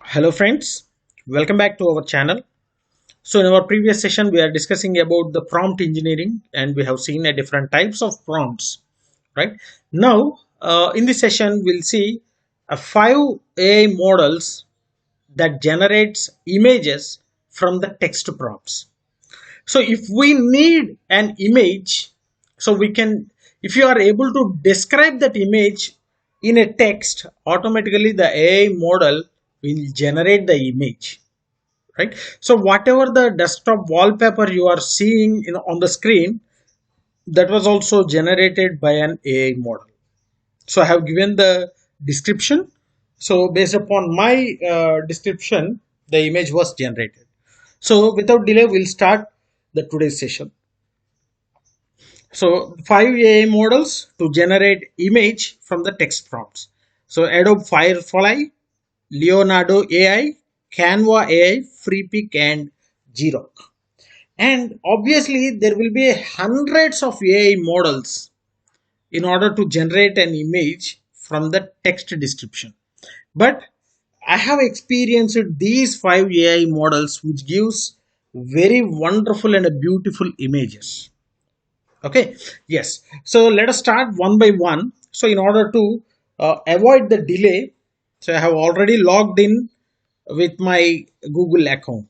Hello friends, welcome back to our channel. So in our previous session we are discussing about the prompt engineering and we have seen a different types of prompts, right? Now in this session we'll see five AI models that generates images from the text prompts. So if we need an image, so we can, if you are able to describe that image in a text, automatically the AI model will generate the image, right? So whatever the desktop wallpaper you are seeing on the screen, that was also generated by an AI model. So I have given the description. So based upon my description, the image was generated. So without delay, we'll start the today's session. So five AI models to generate image from the text prompts. So Adobe Firefly, Leonardo AI, Canva AI, Freepik and Grok. And obviously there will be hundreds of AI models in order to generate an image from the text description. But I have experienced these five AI models which gives very wonderful and beautiful images. Okay, yes. So let us start one by one. So in order to avoid the delay, so I have already logged in with my Google account.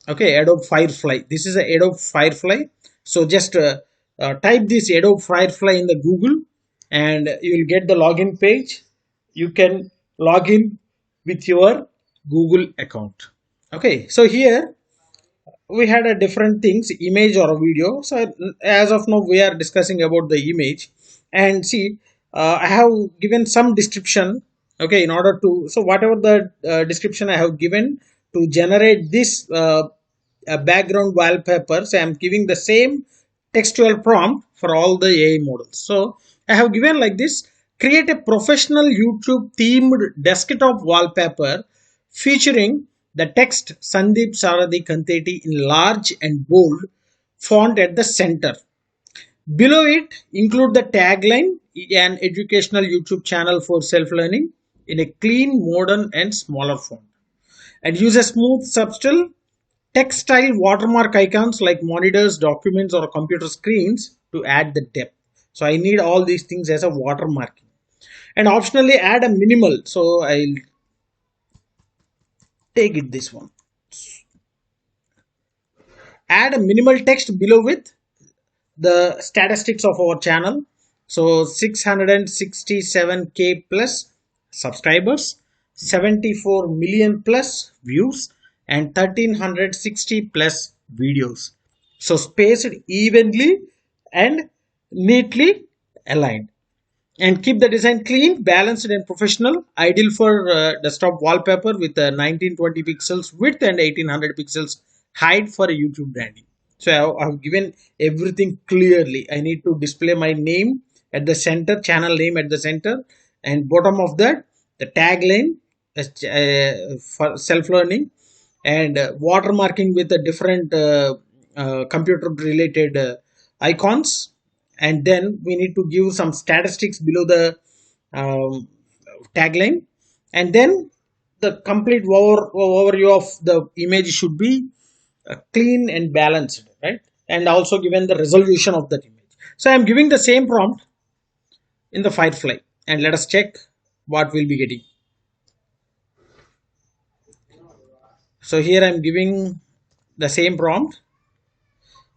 Okay, Adobe Firefly. This is a Adobe Firefly. So just type this Adobe Firefly in the Google and you will get the login page. You can log in with your Google account. Okay, so here we had a different things, image or a video. So as of now we are discussing about the image. And see, I have given some description, okay, in order to, so whatever the description I have given to generate this background wallpapers, I am giving the same textual prompt for all the AI models. So I have given like this: create a professional YouTube themed desktop wallpaper featuring the text Sundeep Saradhi Kanthety in large and bold font at the center. Below it, include the tagline: an educational YouTube channel for self-learning, in a clean, modern and smaller font. And use a smooth, subtle, text-style watermark icons like monitors, documents or computer screens to add the depth. So I need all these things as a watermarking. And optionally add a minimal. So I'll take it this one. Add a minimal text below with the statistics of our channel. So 667k plus subscribers, 74 million plus views and 1360 plus videos. So spaced evenly and neatly aligned. And keep the design clean, balanced and professional, ideal for desktop wallpaper with 1920 pixels width and 1800 pixels height for YouTube branding. So I have given everything clearly. I need to display my name at the center, channel name at the center, and bottom of that the tagline for self-learning, and watermarking with a different computer related icons. And then we need to give some statistics below the um, tagline, and then the complete overview of the image should be clean and balanced, right? And also given the resolution of that image. So I'm giving the same prompt in the Firefly, and let us check what we'll be getting. So here I'm giving the same prompt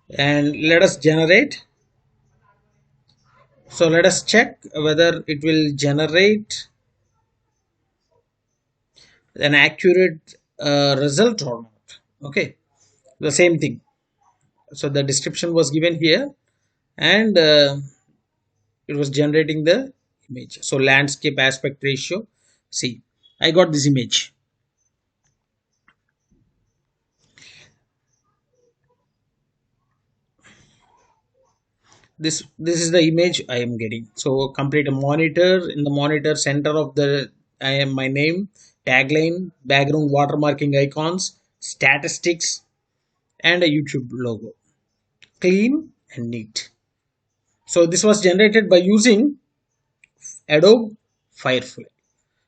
and let us generate. So let us check whether it will generate an accurate result or not. Okay, the same thing. So the description was given here, and it was generating the image. So landscape aspect ratio. See, I got this image. This is the image I am getting. So complete a monitor, in the monitor center of the, I am my name, tagline, background watermarking icons, statistics and a YouTube logo, clean and neat. So this was generated by using Adobe Firefly.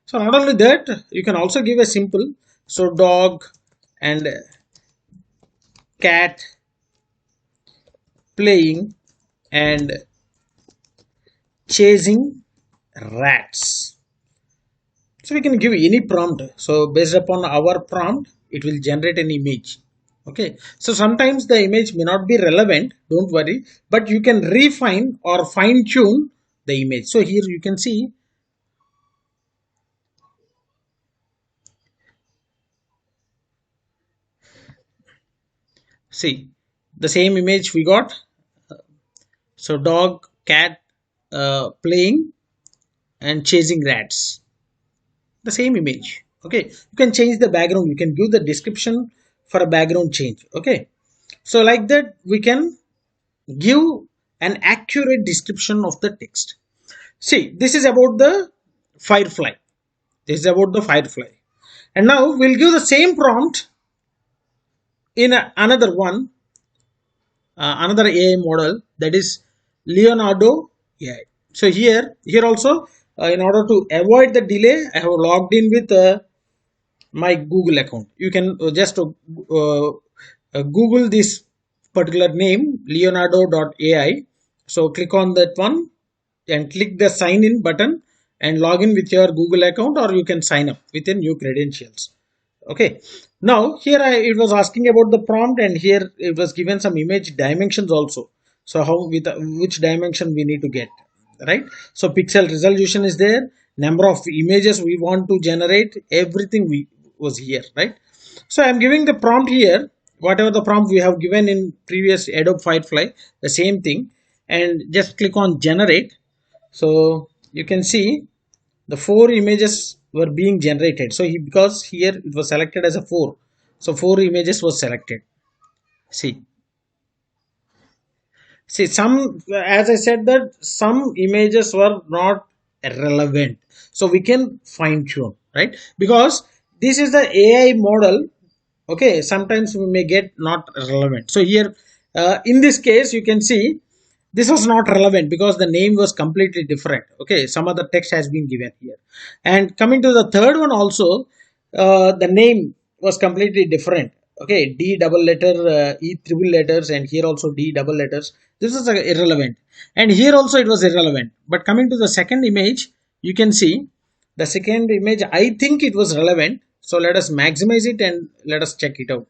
So not only that, you can also give a simple So dog and cat playing and chasing rats. So we can give any prompt. So based upon our prompt, it will generate an image. Okay. So sometimes the image may not be relevant. Don't worry, but you can refine or fine tune the image. So here you can see the same image we got. So dog, cat playing and chasing rats. The same image. Okay. You can change the background. You can give the description for a background change. Okay. So like that we can give an accurate description of the text. See, this is about the Firefly. This is about the Firefly. And now we'll give the same prompt in another one, another AI model, that is Leonardo AI. So here also, in order to avoid the delay, I have logged in with my Google account. You can just Google this particular name, Leonardo.ai. So click on that one and click the sign in button and log in with your Google account, or you can sign up with your new credentials. Okay. Now here it was asking about the prompt, and here it was given some image dimensions also. So how with which dimension we need to get, right? So pixel resolution is there, number of images we want to generate, everything we was here, right? So I'm giving the prompt here, whatever the prompt we have given in previous Adobe Firefly, the same thing, and just click on generate. So you can see the four images were being generated. So because here it was selected as a four, so four images was selected. See, some, as I said, that some images were not relevant, so we can fine tune, right? Because this is the AI model. Okay, sometimes we may get not relevant. So here, in this case, you can see this was not relevant because the name was completely different. Okay, some other text has been given here. And coming to the third one also, the name was completely different. Okay, D double letter, E triple letters, and here also D double letters. This is irrelevant, and here also it was irrelevant. But coming to the second image, you can see the second image, I think it was relevant. So let us maximize it and let us check it out.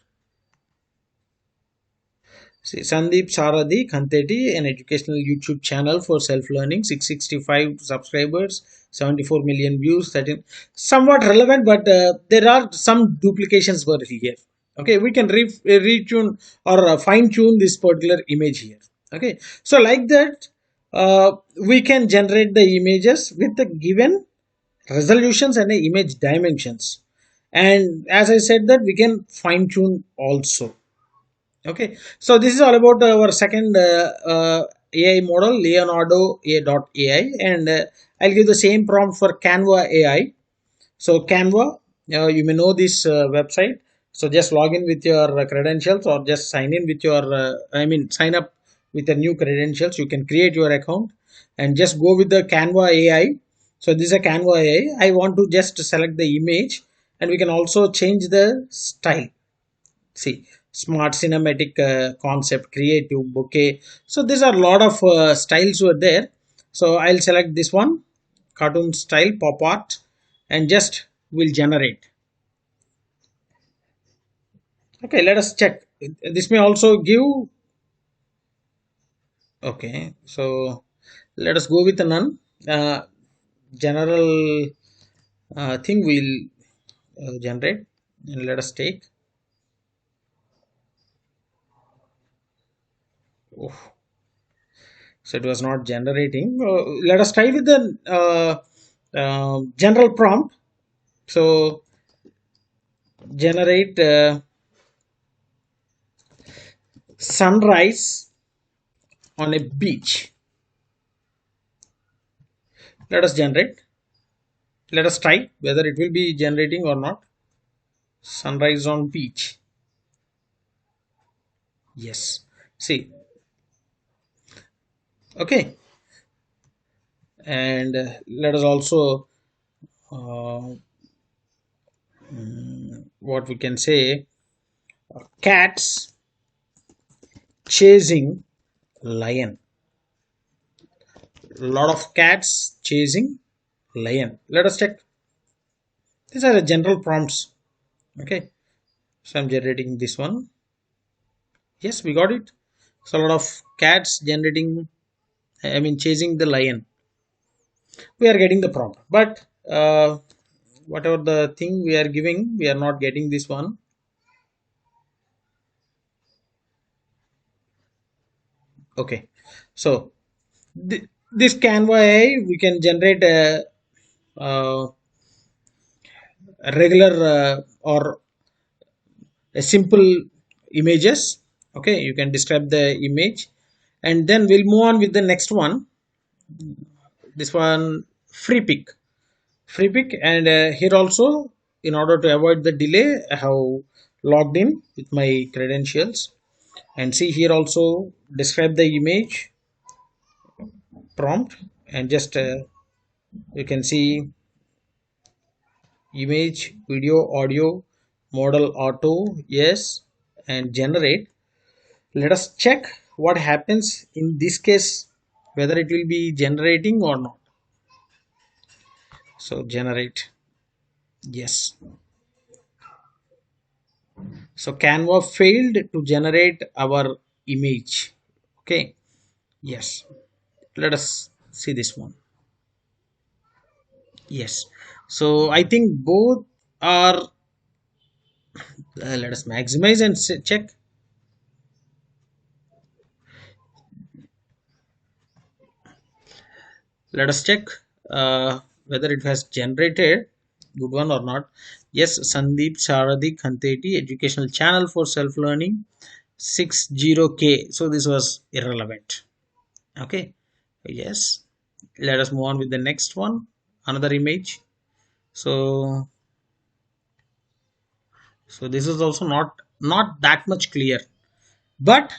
See, Sundeep, Saradhi, Kanthety, an educational YouTube channel for self-learning, 665 subscribers, 74 million views, 13, somewhat relevant, but there are some duplications were here. Okay, we can retune or fine tune this particular image here. Okay, so like that, we can generate the images with the given resolutions and the image dimensions. And as I said that we can fine tune also. Okay, so this is all about our second AI model, Leonardo AI, and I'll give the same prompt for Canva AI. So Canva, you may know this website. So just log in with your credentials, or just sign in with your, sign up with the new credentials. You can create your account and just go with the Canva AI. So this is a Canva AI. I want to just select the image, and we can also change the style. See, smart cinematic concept, creative, bouquet. So these are a lot of styles were there. So I'll select this one, cartoon style, pop art, and just will generate. Okay, let us check. This may also give. Okay, so let us go with none. General thing will generate, and let us take. Oh, so it was not generating. Let us try with the general prompt. So generate sunrise on a beach. Let us generate. Let us try whether it will be generating or not. Sunrise on beach. Yes. See. Okay. And let us also what we can say, cats chasing lion. Lot of cats chasing lion. Let us check. These are the general prompts. Okay, so I'm generating this one. Yes, we got it. So a lot of cats generating, I mean, chasing the lion. We are getting the prompt, but whatever the thing we are giving, we are not getting this one. Okay, so this Canva AI, we can generate uh, a regular or a simple images. Okay, you can describe the image, and then we'll move on with the next one. This one, Freepik, and here also, in order to avoid the delay, I have logged in with my credentials, and see here also describe the image prompt, and just you can see image, video, audio, model auto, yes, and generate. Let us check what happens in this case, whether it will be generating or not. So generate, yes. So Canva failed to generate our image. Okay, yes. Let us see this one. Yes, so I think both are, let us maximize and check. Let us check whether it has generated good one or not. Yes, Sundeep, Saradhi, Kanthety, educational channel for self-learning, 60K. So this was irrelevant. Okay, yes. Let us move on with the next one, another image. So this is also not that much clear, but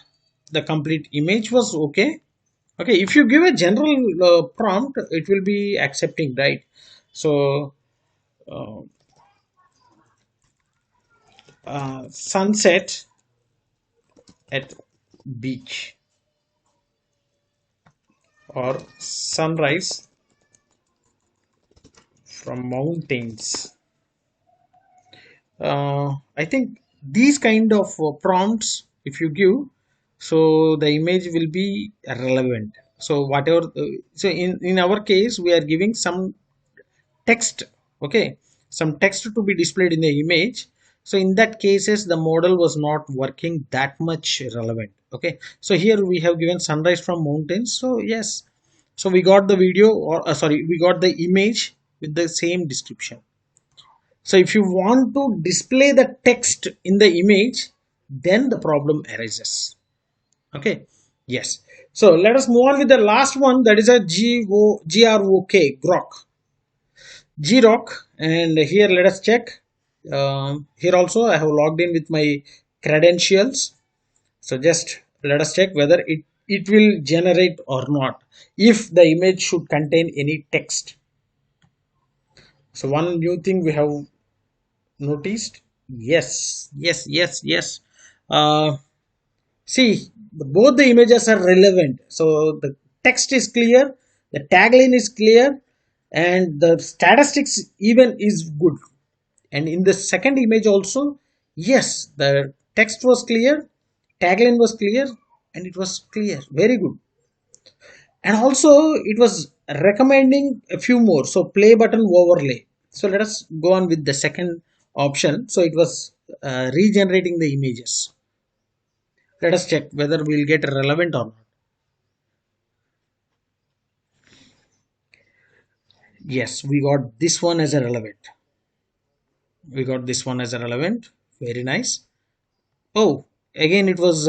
the complete image was okay. Okay, if you give a general prompt, it will be accepting, right? So uh, sunset at beach, or sunrise from mountains. I think these kind of prompts, if you give, so the image will be relevant. So whatever, so in our case, we are giving some text. Okay, some text to be displayed in the image. So in that cases, the model was not working that much relevant. Okay, so here we have given sunrise from mountains. So yes, so we got the video, or sorry, we got the image with the same description. So if you want to display the text in the image, then the problem arises. Okay, yes. So let us move on with the last one, that is a Grok. Grok, and here let us check. Here also I have logged in with my credentials. So just let us check whether it will generate or not, if the image should contain any text. So one new thing we have noticed. Yes, yes, yes, yes. Uh, See, both the images are relevant. So the text is clear, the tagline is clear, and the statistics even is good. And in the second image also, yes, the text was clear, tagline was clear, and it was clear, very good. And also it was recommending a few more. So play button overlay. So let us go on with the second option. So it was regenerating the images. Let us check whether we'll get relevant or not. Yes, we got this one as a relevant. We got this one as a relevant. Very nice. Oh, again it was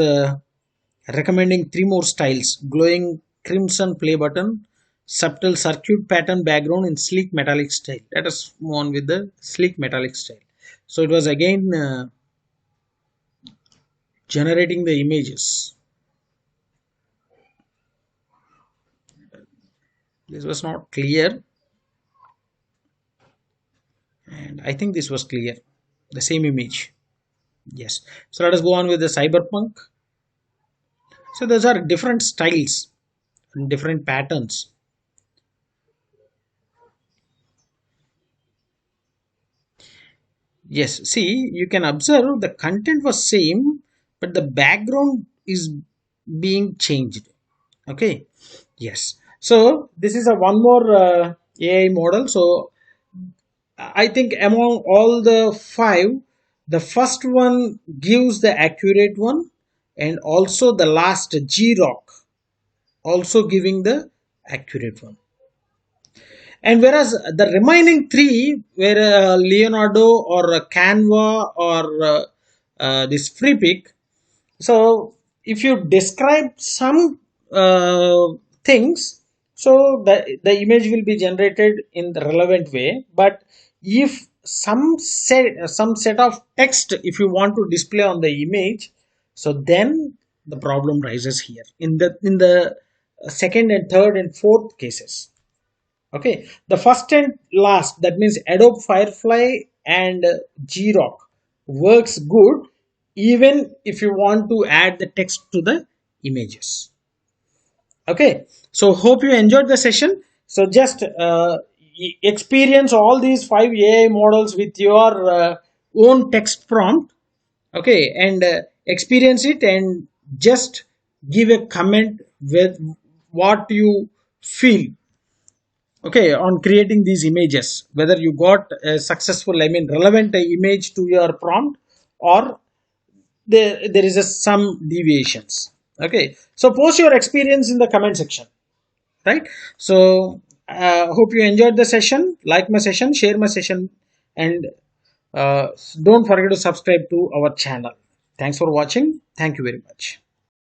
recommending three more styles: glowing crimson play button, subtle circuit pattern background in sleek metallic style. Let us move on with the sleek metallic style. So it was again generating the images. This was not clear, and I think this was clear. the same image. Yes. So let us go on with the cyberpunk. So those are different styles and different patterns. Yes, see, you can observe the content was same, but the background is being changed. Okay. Yes. So this is a one more AI model. So I think among all the five, the first one gives the accurate one, and also the last Grok also giving the accurate one. And whereas the remaining three, where Leonardo or Canva or this Freepik, so if you describe some things, so the image will be generated in the relevant way. But if some set of text, if you want to display on the image, so then the problem rises here in the second and third and fourth cases. Okay, the first and last, that means Adobe Firefly and Grok works good even if you want to add the text to the images. Okay, so hope you enjoyed the session. So just experience all these five AI models with your own text prompt. Okay, and experience it and just give a comment with what you feel, okay, on creating these images, whether you got a successful, I mean relevant image to your prompt, or there is some deviations. Okay, so post your experience in the comment section, right? So hope you enjoyed the session. Like my session, share my session, and uh, don't forget to subscribe to our channel. Thanks for watching. Thank you very much.